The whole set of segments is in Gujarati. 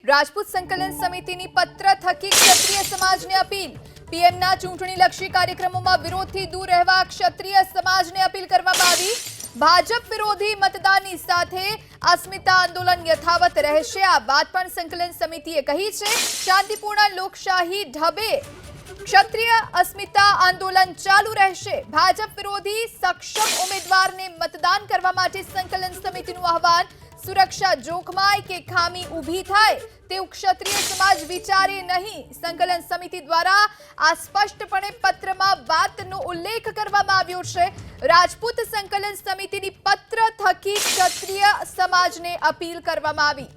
રાજપૂત સંકલન સમિતિની પત્ર થકી ક્ષત્રિય સમાજને અપીલ। પીએમના ચૂંટણીલક્ષી કાર્યક્રમોમાં વિરોધથી દૂર રહેવા ક્ષત્રિય સમાજને અપીલ કરવામાં આવી। ભાજપ વિરોધી મતદાનની સાથે અસ્મિતા આંદોલન યથાવત રહેશે, આ વાત પણ સંકલન સમિતિએ કહી છે। શાંતિપૂર્ણ લોકશાહી ઢબે ક્ષત્રિય અસ્મિતા આંદોલન ચાલુ રહેશે। ભાજપ વિરોધી સક્ષમ ઉમેદવારને મતદાન કરવા માટે સંકલન સમિતિનું આહવાન। સુરક્ષા જોખમાય કે ખામી ઊભી થાય તેવું ક્ષત્રિય સમાજ વિચારે નહીં। સંકલન સમિતિ દ્વારા આ સ્પષ્ટપણે પત્રમાં વાતનો ઉલ્લેખ કરવામાં આવ્યો છે। રાજપૂત સંકલન સમિતિની પત્ર થકી ક્ષત્રિય સમાજને અપીલ કરવામાં આવી।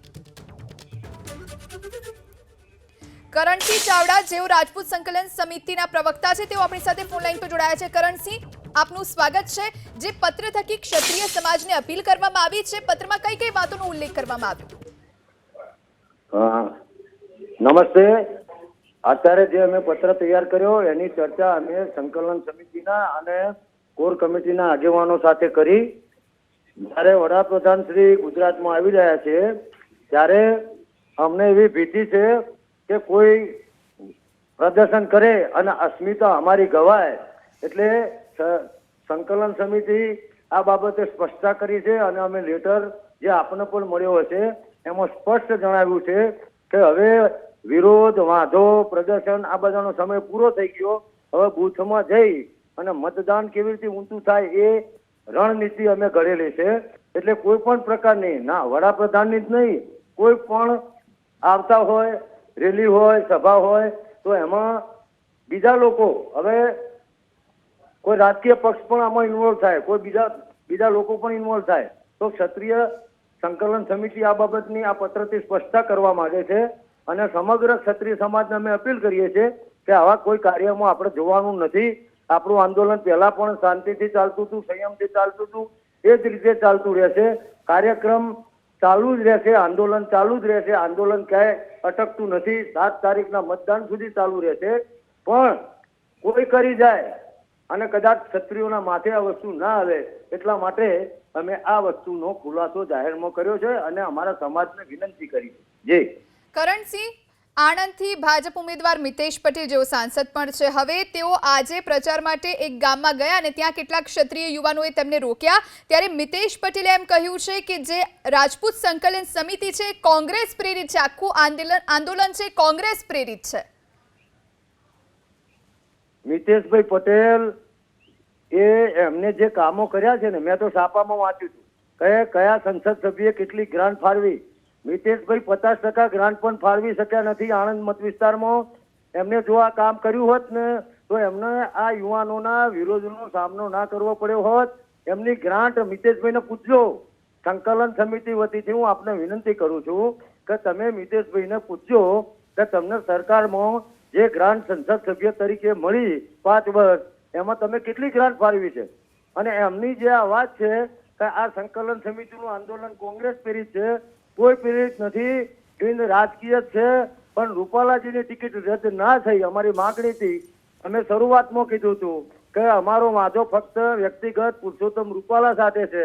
કરણસિંહ ચાવડા જેઓ રાજપૂત સંકલન સમિતિના પ્રવક્તા છે, તેઓ આપણી સાથે ફોન લાઈન પર જોડાયા છે। કરણસિંહ, આપનું સ્વાગત છે। જે પત્ર થકી ક્ષત્રિય સમાજને અપીલ કરવામાં આવી છે, પત્રમાં કઈ કઈ વાતોનો ઉલ્લેખ કરવામાં આવ્યો? નમસ્તે। અત્યારે જે અમે પત્ર તૈયાર કર્યો એની ચર્ચા અમે સંકલન સમિતિના અને કોર કમિટીના આગેવાનો સાથે કરી। જ્યારે વડાપ્રધાન શ્રી ગુજરાતમાં આવી રહ્યા છે ત્યારે અમને એવી ભીતિ છે કે કોઈ પ્રદર્શન કરે અને અસ્મિતા અમારી ગવાય, એટલે સંકલન સમિતિ આ બાબતે સ્પષ્ટતા કરી છે અને અમે લેટર જે આપને પણ મળ્યો હશે એમાં સ્પષ્ટ જણાવ્યું છે કે હવે વિરોધ, વાંધો, પ્રદર્શન આ બધાનો સમય પૂરો થઈ ગયો। હવે બૂથમાં જઈ અને મતદાન કેવી રીતે ઊંચું થાય એ રણનીતિ અમે ઘડેલી છે। એટલે કોઈ પણ પ્રકારની, ના વડાપ્રધાનની જ નહીં, કોઈ પણ આવતા હોય, રેલી હોય, સભા હોય તો એમાં બીજા લોકો, હવે કોઈ રાજકીય પક્ષ પણ આમાં ઇન્વોલ્વ થાય, કોઈ બીજા લોકો પણ ઇન્વોલ્વ થાય તો ક્ષત્રિય સંકલન સમિતિ આ બાબતની આ પત્રથી સ્પષ્ટતા કરવા માંગે છે અને સમગ્ર ક્ષત્રિય સમાજને અમે અપીલ કરીએ છીએ કે આવા કોઈ કાર્યમાં આપણે જોવાનું નથી। આપણું આંદોલન પહેલા પણ શાંતિથી ચાલતું હતું, સંયમથી ચાલતું હતું, એ જ રીતે ચાલતું રહેશે। કાર્યક્રમ ચાલુ જ રહેશે, આંદોલન ચાલુ જ રહેશે, આંદોલન ક્યાંય અટકતું નથી। 7 તારીખના મતદાન સુધી ચાલુ રહેશે। પણ કોઈ કરી જાય અને કદાચ ક્ષત્રિયોના માથે આ વસ્તુ ના આવે એટલા માટે અમે આ વસ્તુનો ખુલાસો જાહેરમાં કર્યો છે અને અમારા સમાજને વિનંતી કરી છે। જી કરણસિંહ, આણંદથી ભાજપ ઉમેદવાર મિતેશ પટેલ જેઓ સાંસદ પણ છે, હવે તેઓ આજે પ્રચાર માટે એક ગામમાં ગયા અને ત્યાં કેટલાક ક્ષત્રિય યુવાનોએ તેમને રોક્યા। ત્યારે મિતેશ પટેલે એમ કહ્યું છે કે જે રાજપૂત સંકલન સમિતિ છે કોંગ્રેસ પ્રેરિત છે, આખું આંદોલન છે કોંગ્રેસ પ્રેરિત છે। મિતેશભાઈ પટેલ એમને જે કામો કર્યા છે ને, મેં તો છાપામાં વાંચ્યું હતું કયા સંસદ સભ્યએ કેટલી ગ્રાન્ટ ફાળવી। મિતેશભાઈ 50% ગ્રાન્ટ પણ ફાળવી શક્યા નથી આણંદ મત વિસ્તારમાં। એમને જો આ કામ કર્યું હોત ને તો એમને આ યુવાનોના વિરોધનો સામનો ના કરવો પડ્યો હોત। એમની ગ્રાન્ટ મિતેશભાઈને પૂછજો। સંકલન સમિતિ વતીથી હું આપને વિનંતી કરું છું કે તમે મિતેશભાઈને પૂછજો કે તમને સરકારમાં જે ગ્રાન્ટ સંસદ સભ્ય તરીકે મળી 5 વર્ષ, એમાં તમે કેટલી ગ્રાન્ટ ફાળવી છે। અને એમની જે આ વાત છે કે આ સંકલન સમિતિનું આંદોલન કોંગ્રેસ પ્રેરિત છે, કોઈ પ્રેરિત નથી, બિન રાજકીય છે। પણ રૂપાલાજીની ટિકિટ રદ ના થઈ અમારી માંગણીથી અમે શરૂઆતમાં કીધું હતું કે અમારો વાંધો ફક્ત વ્યક્તિગત પુરુષોત્તમ રૂપાલા સાથે છે।